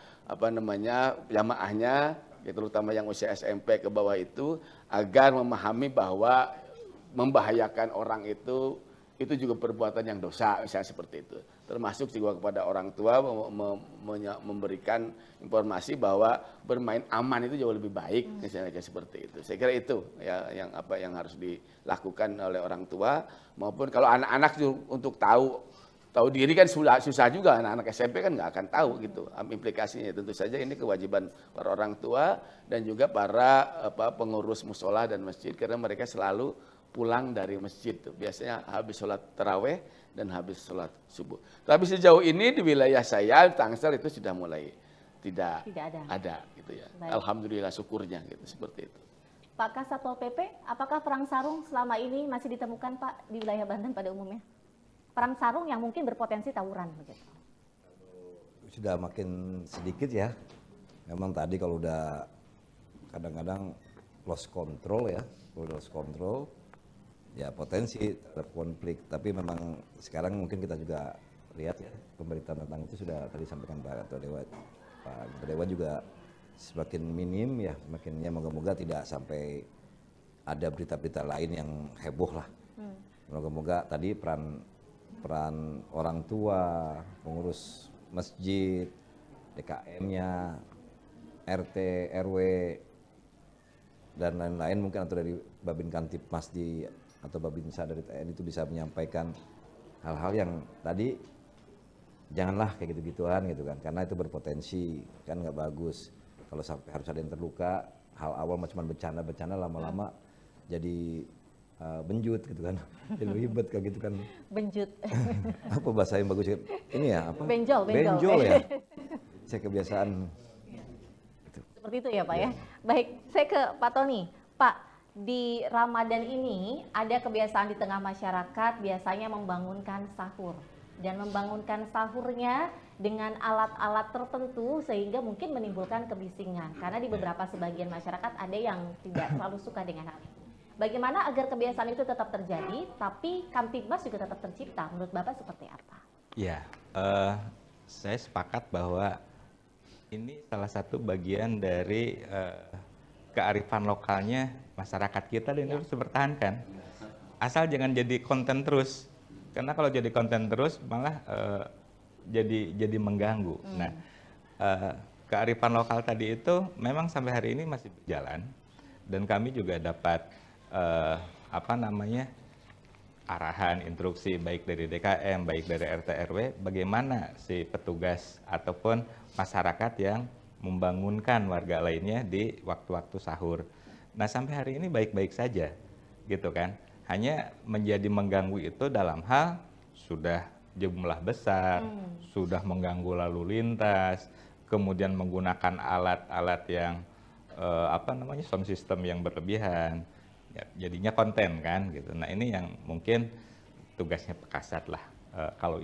jamaahnya, ya, terutama yang usia SMP ke bawah itu, agar memahami bahwa membahayakan orang itu juga perbuatan yang dosa, misalnya seperti itu. Termasuk juga kepada orang tua memberikan informasi bahwa bermain aman itu jauh lebih baik, misalnya kayak seperti itu. Saya kira itu ya yang harus dilakukan oleh orang tua, maupun kalau anak-anak untuk tahu diri kan susah juga, anak-anak SMP kan nggak akan tahu gitu implikasinya. Tentu saja ini kewajiban para orang tua dan juga para pengurus musola dan masjid, karena mereka selalu pulang dari masjid tuh biasanya habis sholat taraweh dan habis sholat subuh. Tapi sejauh ini di wilayah saya Tangsel itu sudah mulai tidak ada gitu ya. Baik. Alhamdulillah syukurnya gitu seperti itu. Pak Kasatpol PP, apakah perang sarung selama ini masih ditemukan Pak di wilayah Banten pada umumnya? Perang sarung yang mungkin berpotensi tawuran begitu. Sudah makin sedikit ya. Memang tadi kalau udah kadang-kadang lost control ya, ya potensi terhadap konflik. Tapi memang sekarang mungkin kita juga lihat ya, pemberitaan tentang itu sudah tadi sampaikan Pak Ketua Dewan juga semakin minim ya, semakinnya moga-moga tidak sampai ada berita-berita lain yang heboh lah. Moga-moga tadi peran orang tua, pengurus masjid, DKM-nya, RT, RW, dan lain-lain mungkin atau dari Babin Kantipmas atau Babinsa dari TNI itu bisa menyampaikan hal-hal yang tadi janganlah kayak gitu-gituan gitu kan, karena itu berpotensi kan nggak bagus. Kalau sampai harus ada yang terluka, hal awal cuma bercanda lama-lama jadi benjut gitu kan, jadi ribet kayak gitu kan. Benjut. Apa bahasa yang bagus ini ya? Apa? Benjol ya. Saya kebiasaan. Gitu. Seperti itu ya Pak ya. Baik, saya ke Pak Tony. Pak, di Ramadan ini ada kebiasaan di tengah masyarakat biasanya membangunkan sahur. Dan membangunkan sahurnya dengan alat-alat tertentu sehingga mungkin menimbulkan kebisingan. Karena di beberapa sebagian masyarakat ada yang tidak terlalu suka dengan hal ini. Bagaimana agar kebiasaan itu tetap terjadi, tapi Kamtibmas juga tetap tercipta? Menurut Bapak seperti apa? Ya, saya sepakat bahwa ini salah satu bagian dari kearifan lokalnya masyarakat kita dan itu harus dipertahankan. Asal jangan jadi konten terus, karena kalau jadi konten terus malah jadi mengganggu. Nah, kearifan lokal tadi itu memang sampai hari ini masih berjalan dan kami juga dapat arahan, instruksi baik dari DKM, baik dari RT RW, bagaimana si petugas ataupun masyarakat yang membangunkan warga lainnya di waktu-waktu sahur. Nah sampai hari ini baik-baik saja, gitu kan. Hanya menjadi mengganggu itu dalam hal sudah jumlah besar, sudah mengganggu lalu lintas, kemudian menggunakan alat-alat yang sound system yang berlebihan. Ya, jadinya konten kan gitu. Nah ini yang mungkin tugasnya Pak Kasat lah kalau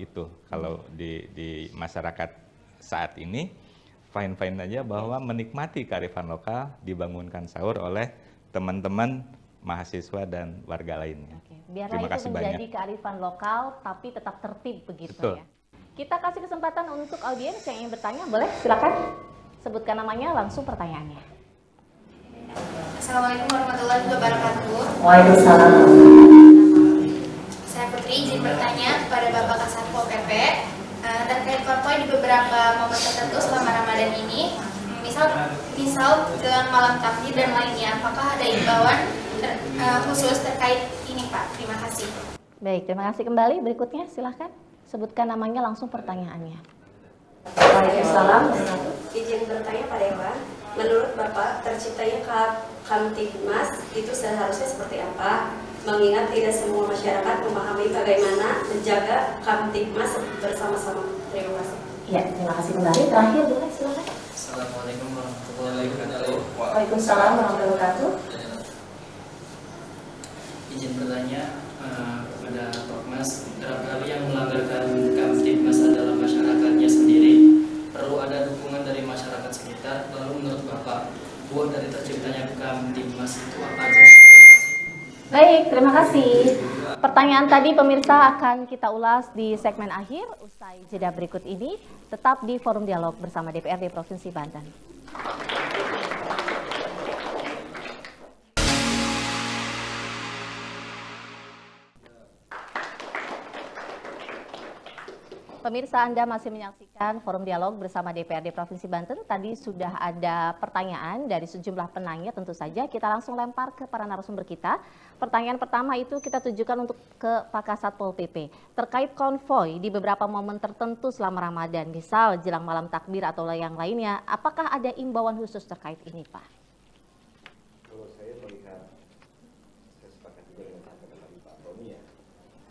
di masyarakat saat ini fine aja bahwa menikmati kearifan lokal dibangunkan sahur oleh teman-teman mahasiswa dan warga lainnya. Oke. Biarlah itu menjadi kearifan lokal tapi tetap tertib begitu. Betul. Ya. Kita kasih kesempatan untuk audiens yang ingin bertanya, boleh silakan sebutkan namanya langsung pertanyaannya. Assalamualaikum warahmatullahi wabarakatuh. Waalaikumsalam. Saya Putri, izin bertanya kepada Bapak Kasatpol PP terkait konvoy di beberapa momen tertentu selama Ramadan ini, misal jelang malam takbir dan lainnya. Apakah ada imbauan khusus terkait ini, Pak? Terima kasih. Baik, terima kasih kembali. Berikutnya silahkan sebutkan namanya langsung pertanyaannya. Waalaikumsalam. Izin bertanya Pak Dewan, menurut Bapak terciptanya Kamtibmas itu seharusnya seperti apa? Mengingat tidak semua masyarakat memahami bagaimana menjaga Kamtibmas bersama-sama. Terima kasih. Ya, terima kasih kembali. Terakhir boleh silakan. Assalamualaikum warahmatullahi wabarakatuh. Waalaikumsalam warahmatullahi wabarakatuh. izin bertanya kepada Prof. Mas, barangkali yang melanggarkan Kamtibmas adalah masyarakatnya sendiri, perlu ada dukungan dari masyarakat sekitar. Lalu menurut Bapak, buah dari terciptanya Kamtibmas itu apa aja? Baik, terima kasih. Pertanyaan tadi pemirsa akan kita ulas di segmen akhir usai jeda berikut ini. Tetap di Forum Dialog bersama DPRD Provinsi Banten. Pemirsa, Anda masih menyaksikan Forum Dialog bersama DPRD Provinsi Banten. Tadi sudah ada pertanyaan dari sejumlah penanya, tentu saja kita langsung lempar ke para narasumber kita. Pertanyaan pertama itu kita tujukan untuk ke Pak Kasat Pol PP. Terkait konvoy di beberapa momen tertentu selama Ramadan, misal jelang malam takbir atau yang lainnya, apakah ada imbauan khusus terkait ini, Pak? Kalau saya melihat, saya sepakat juga dengan apa yang tadi Pak Tony ya.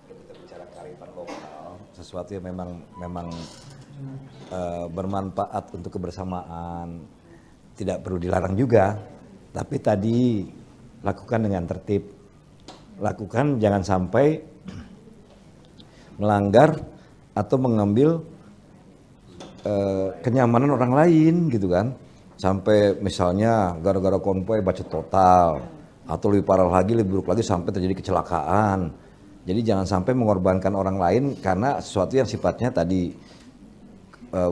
Kalau kita bicara kearifan lokal, sesuatu yang memang bermanfaat untuk kebersamaan, tidak perlu dilarang juga. Tapi tadi lakukan dengan tertib, lakukan jangan sampai melanggar atau mengambil kenyamanan orang lain gitu kan. Sampai misalnya gara-gara konvoy bacot total, atau lebih parah lagi, lebih buruk lagi sampai terjadi kecelakaan. Jadi jangan sampai mengorbankan orang lain karena sesuatu yang sifatnya tadi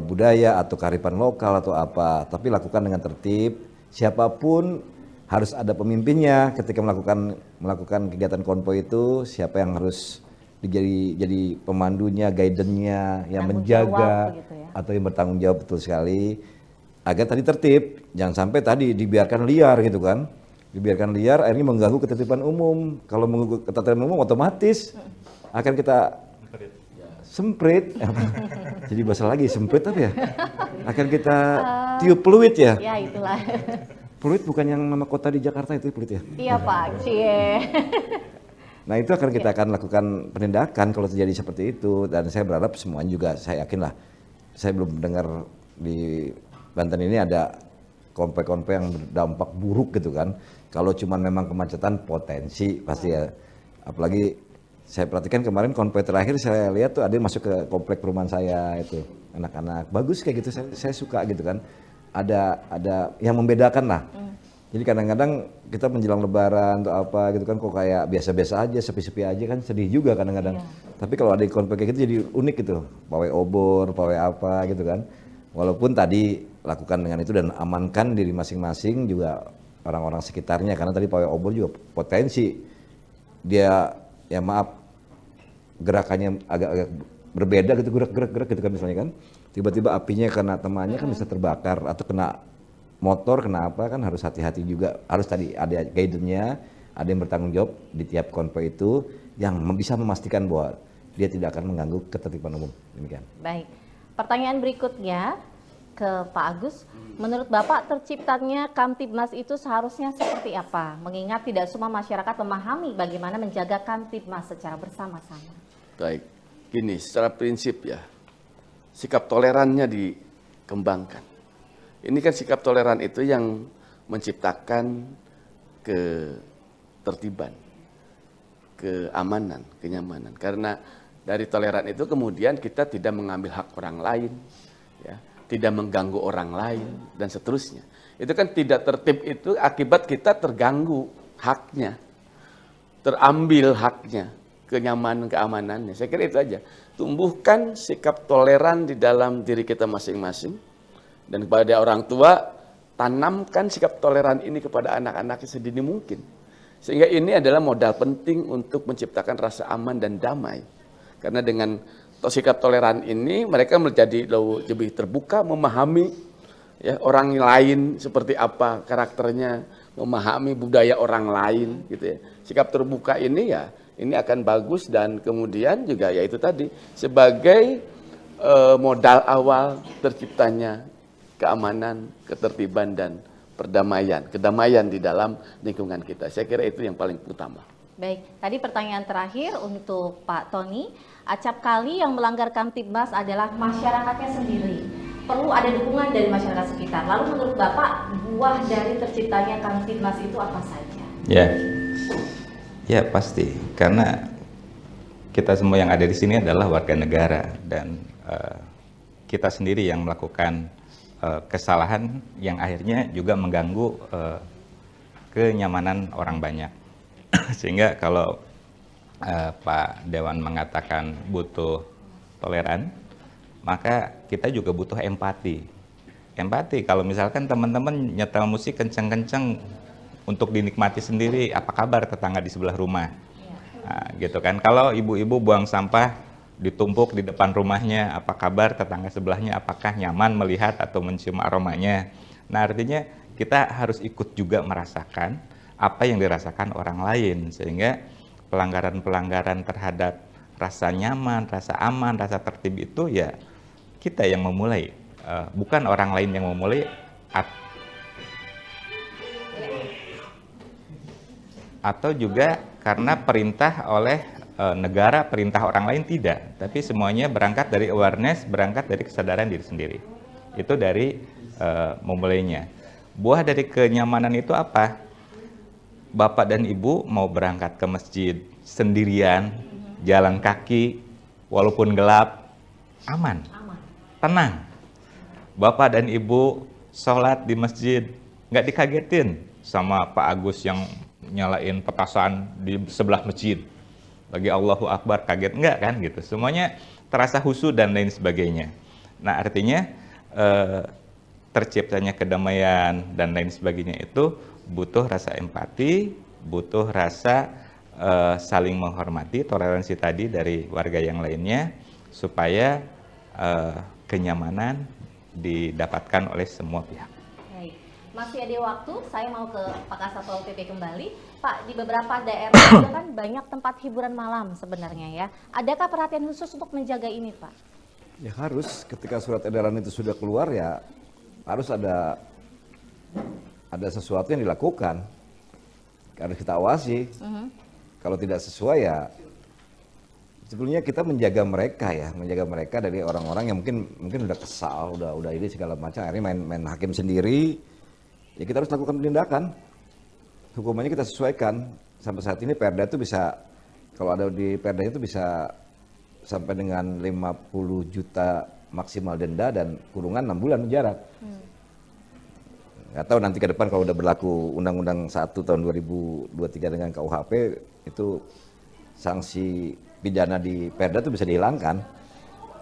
budaya atau kearifan lokal atau apa. Tapi lakukan dengan tertib. Siapapun harus ada pemimpinnya ketika melakukan kegiatan konvoy itu. Siapa yang harus jadi pemandunya, guidannya, yang menjaga atau yang bertanggung jawab, betul sekali. Agar tadi tertib. Jangan sampai tadi dibiarkan liar gitu kan. Dibiarkan liar akhirnya mengganggu ketertiban umum. Kalau mengganggu ketertiban umum otomatis akan kita semprit. Jadi bahasa lagi semprit apa ya? Akan kita tiup peluit ya. Ya itulah. Peluit bukan yang nama kota di Jakarta itu peluit ya? Iya Pak, cie. Nah itu kita akan lakukan penindakan kalau terjadi seperti itu. Dan saya berharap semuanya juga, saya yakin lah. Saya belum dengar di Banten ini ada konvoy-konvoy yang berdampak buruk gitu kan. Kalau cuma memang kemacetan potensi pasti ya. Apalagi saya perhatikan kemarin konvoy terakhir saya lihat tuh ada yang masuk ke komplek perumahan saya itu. Anak-anak bagus kayak gitu, saya suka gitu kan. Ada yang membedakan lah. Jadi kadang-kadang kita menjelang lebaran atau apa gitu kan kok kayak biasa-biasa aja, sepi-sepi aja kan sedih juga kadang-kadang. Tapi kalau ada konvoy kayak gitu jadi unik gitu. Pawai obor, pawai apa gitu kan. Walaupun tadi lakukan dengan itu dan amankan diri masing-masing juga orang-orang sekitarnya karena tadi pawai obor juga potensi dia ya maaf gerakannya agak berbeda gitu gerak gitu kan misalnya kan tiba-tiba apinya kena temannya kan bisa terbakar atau kena motor kena apa kan harus hati-hati juga harus tadi ada guidance-nya ada yang bertanggung jawab di tiap konvoy itu yang bisa memastikan bahwa dia tidak akan mengganggu ketertiban umum demikian. Baik. Pertanyaan berikutnya ke Pak Agus, menurut Bapak terciptanya Kamtibmas itu seharusnya seperti apa? Mengingat tidak semua masyarakat memahami bagaimana menjaga Kamtibmas secara bersama-sama. Baik, gini secara prinsip ya, sikap tolerannya dikembangkan. Ini kan sikap toleran itu yang menciptakan ketertiban, keamanan, kenyamanan. Karena dari toleran itu kemudian kita tidak mengambil hak orang lain, ya. Tidak mengganggu orang lain dan seterusnya. Itu kan tidak tertib itu akibat kita terganggu haknya, terambil haknya, kenyamanan, keamanannya. Saya kira itu aja. Tumbuhkan sikap toleran di dalam diri kita masing-masing dan kepada orang tua tanamkan sikap toleran ini kepada anak-anak sedini mungkin. Sehingga ini adalah modal penting untuk menciptakan rasa aman dan damai. Karena dengan sikap toleran ini mereka menjadi lebih terbuka memahami ya orang lain seperti apa karakternya, memahami budaya orang lain gitu ya. Sikap terbuka ini ya ini akan bagus dan kemudian juga ya itu tadi sebagai modal awal terciptanya keamanan, ketertiban dan perdamaian, kedamaian di dalam lingkungan kita. Saya kira itu yang paling utama. Baik, tadi pertanyaan terakhir untuk Pak Tony. Acap kali yang melanggar Kamtibmas adalah masyarakatnya sendiri. Perlu ada dukungan dari masyarakat sekitar. Lalu menurut Bapak, buah dari terciptanya Kamtibmas itu apa saja? Ya, Ya pasti, karena kita semua yang ada di sini adalah warga negara dan kita sendiri yang melakukan kesalahan yang akhirnya juga mengganggu kenyamanan orang banyak. Sehingga kalau Pak Dewan mengatakan butuh toleran, maka kita juga butuh empati. Empati, kalau misalkan teman-teman nyetel musik kenceng-kenceng untuk dinikmati sendiri, apa kabar tetangga di sebelah rumah? Nah, gitu kan. Kalau ibu-ibu buang sampah ditumpuk di depan rumahnya, apa kabar tetangga sebelahnya? Apakah nyaman melihat atau mencium aromanya? Nah, artinya kita harus ikut juga merasakan apa yang dirasakan orang lain, sehingga pelanggaran-pelanggaran terhadap rasa nyaman, rasa aman, rasa tertib itu ya kita yang memulai, bukan orang lain yang memulai. Atau juga karena perintah oleh negara, perintah orang lain, tidak. Tapi semuanya berangkat dari awareness, berangkat dari kesadaran diri sendiri. Itu dari memulainya. Buah dari kenyamanan itu apa? Bapak dan Ibu mau berangkat ke masjid sendirian, jalan kaki, walaupun gelap, aman, tenang. Bapak dan Ibu sholat di masjid, nggak dikagetin sama Pak Agus yang nyalain petasan di sebelah masjid. Lagi Allahu Akbar, kaget enggak kan gitu. Semuanya terasa khusyuk dan lain sebagainya. Nah, artinya terciptanya kedamaian dan lain sebagainya itu butuh rasa empati, butuh rasa saling menghormati, toleransi tadi dari warga yang lainnya, supaya kenyamanan didapatkan oleh semua pihak. Masih ada waktu, saya mau ke Pak Kasatpol PP kembali. Pak, di beberapa daerah juga kan banyak tempat hiburan malam sebenarnya ya. Adakah perhatian khusus untuk menjaga ini, Pak? Ya harus, ketika surat edaran itu sudah keluar ya harus ada sesuatu yang dilakukan. Harus kita awasi. Kalau tidak sesuai ya sebetulnya kita menjaga mereka dari orang-orang yang mungkin udah kesal, udah ini segala macam, akhirnya main hakim sendiri. Ya kita harus lakukan penindakan. Hukumannya kita sesuaikan. Sampai saat ini Perda itu bisa, kalau ada di Perda itu bisa sampai dengan 50 juta maksimal denda dan kurungan 6 bulan penjara. Nggak tahu nanti ke depan kalau udah berlaku Undang-Undang 1 tahun 2023 dengan KUHP, itu sanksi pidana di Perda itu bisa dihilangkan.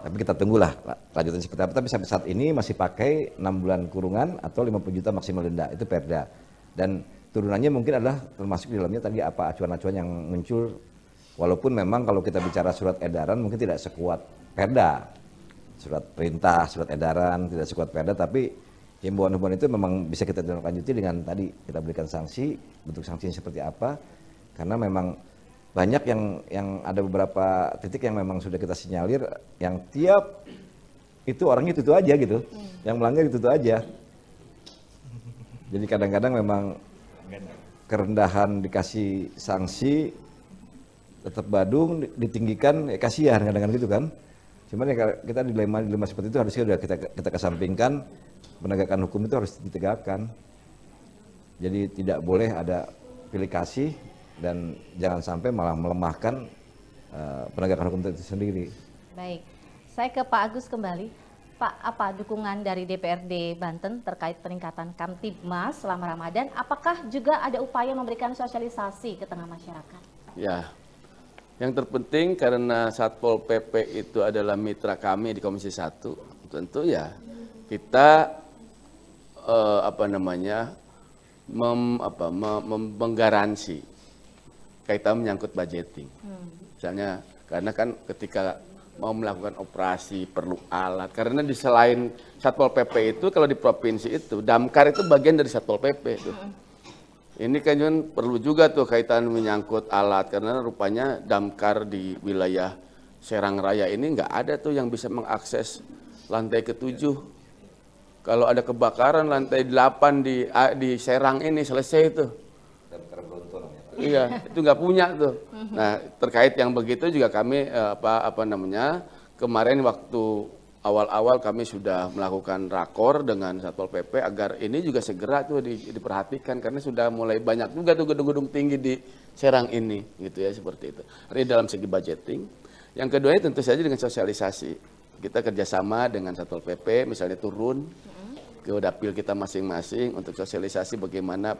Tapi kita tunggulah lanjutan seperti apa. Tapi sampai saat ini masih pakai 6 bulan kurungan atau 50 juta maksimal denda. Itu Perda. Dan turunannya mungkin adalah termasuk di dalamnya tadi apa acuan-acuan yang muncul. Walaupun memang kalau kita bicara surat edaran mungkin tidak sekuat Perda. Surat perintah, surat edaran tidak sekuat Perda. Tapi himbauan-himbauan itu memang bisa kita lanjuti dengan tadi kita berikan sanksi. Bentuk sanksinya seperti apa. Karena memang banyak yang ada beberapa titik yang memang sudah kita sinyalir yang tiap itu orangnya itu aja gitu, yang melanggar itu aja. Jadi kadang-kadang memang kerendahan dikasih sanksi, tetap badung ditinggikan, ya kasihan kadang-kadang gitu kan. Cuman ya kita dilema seperti itu harusnya udah kita kesampingkan, penegakan hukum itu harus ditegakkan. Jadi tidak boleh ada pilih kasih dan jangan sampai malah melemahkan penegakan hukum itu sendiri. Baik, saya ke Pak Agus kembali. Pak, apa dukungan dari DPRD Banten terkait peningkatan Kamtibmas selama Ramadan? Apakah juga ada upaya memberikan sosialisasi ke tengah masyarakat? Ya, yang terpenting karena Satpol PP itu adalah mitra kami di Komisi 1, tentu ya kita menggaransi kaitan menyangkut budgeting. Misalnya karena kan ketika mau melakukan operasi perlu alat, karena di selain Satpol PP itu kalau di provinsi itu Damkar itu bagian dari Satpol PP tuh. Ini kan perlu juga tuh kaitan menyangkut alat, karena rupanya Damkar di wilayah Serang Raya ini nggak ada tuh yang bisa mengakses lantai ke-7. Kalau ada kebakaran lantai 8 di Serang ini selesai tuh. Iya, itu nggak punya tuh. Nah, terkait yang begitu juga kami kemarin waktu awal-awal kami sudah melakukan rakor dengan Satpol PP agar ini juga segera tuh diperhatikan karena sudah mulai banyak juga tuh gedung-gedung tinggi di Serang ini gitu ya, seperti itu. Ini dalam segi budgeting. Yang kedua tentu saja dengan sosialisasi. Kita kerjasama dengan Satpol PP misalnya turun ke dapil kita masing-masing untuk sosialisasi bagaimana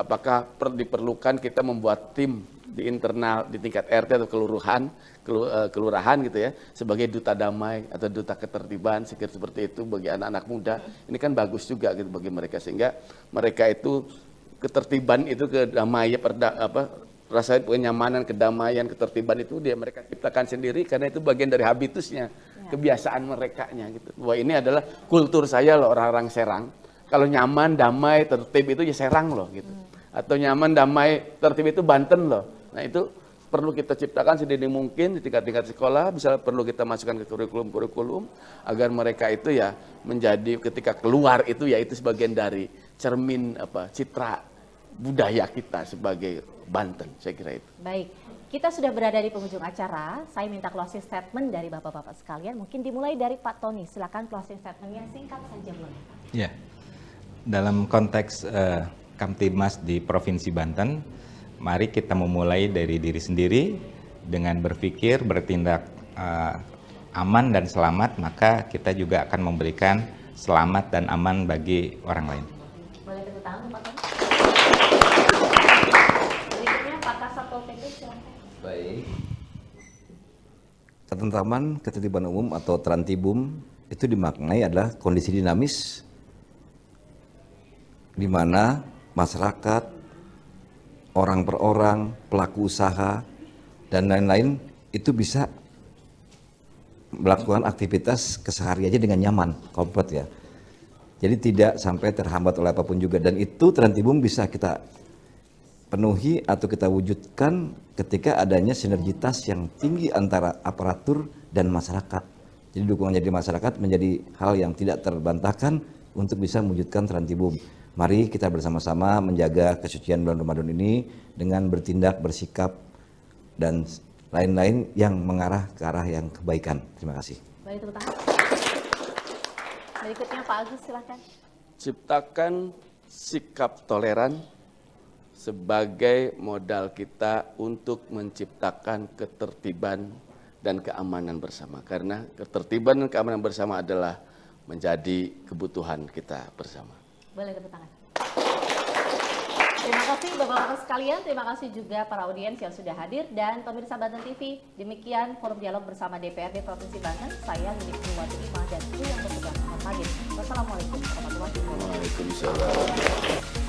apakah diperlukan kita membuat tim di internal di tingkat RT atau kelurahan gitu ya sebagai duta damai atau duta ketertiban seperti itu bagi anak-anak muda. Ini kan bagus juga gitu bagi mereka sehingga mereka itu ketertiban itu kedamaian rasa kenyamanan, kedamaian, ketertiban itu mereka ciptakan sendiri karena itu bagian dari habitusnya, kebiasaan merekanya gitu. Bahwa ini adalah kultur saya loh orang-orang Serang. Kalau nyaman, damai, tertib itu ya Serang loh gitu. Atau nyaman, damai, tertib itu Banten loh. Nah itu perlu kita ciptakan sedini mungkin di tingkat-tingkat sekolah, bisa perlu kita masukkan ke kurikulum-kurikulum agar mereka itu ya menjadi ketika keluar itu ya itu sebagian dari cermin citra budaya kita sebagai Banten, saya kira itu. Baik, kita sudah berada di penghujung acara. Saya minta closing statement dari Bapak-Bapak sekalian. Mungkin dimulai dari Pak Tony. Silakan closing statementnya singkat saja boleh. Ya, dalam konteks Kamtibmas di Provinsi Banten, mari kita memulai dari diri sendiri dengan berpikir, bertindak aman dan selamat, maka kita juga akan memberikan selamat dan aman bagi orang lain. Boleh tepuk tangan Pak Tony. Berikutnya Pak Kasatpol PP silakan. Baik. Ketentraman Ketertiban Umum atau Trantibum itu dimaknai adalah kondisi dinamis di mana masyarakat, orang per orang, pelaku usaha, dan lain-lain itu bisa melakukan aktivitas kesehariannya dengan nyaman, komfort ya. Jadi tidak sampai terhambat oleh apapun juga, dan itu Trantibum bisa kita penuhi atau kita wujudkan ketika adanya sinergitas yang tinggi antara aparatur dan masyarakat. Jadi dukungan dari masyarakat menjadi hal yang tidak terbantahkan untuk bisa mewujudkan Trantibum. Mari kita bersama-sama menjaga kesucian bulan Ramadan ini dengan bertindak, bersikap, dan lain-lain yang mengarah ke arah yang kebaikan. Terima kasih. Baik, tepuk tangan. Berikutnya Pak Agus silakan. Ciptakan sikap toleran sebagai modal kita untuk menciptakan ketertiban dan keamanan bersama. Karena ketertiban dan keamanan bersama adalah menjadi kebutuhan kita bersama. Boleh tepuk tangan. Terima kasih Bapak-Bapak sekalian, terima kasih juga para audiens yang sudah hadir dan pemirsa Banten TV. Demikian forum dialog bersama DPRD Provinsi Banten. Saya Lilik Nuwatunima dan kru yang bertugas. Selamat pagi. Wassalamualaikum warahmatullahi wabarakatuh. Waalaikumsalam.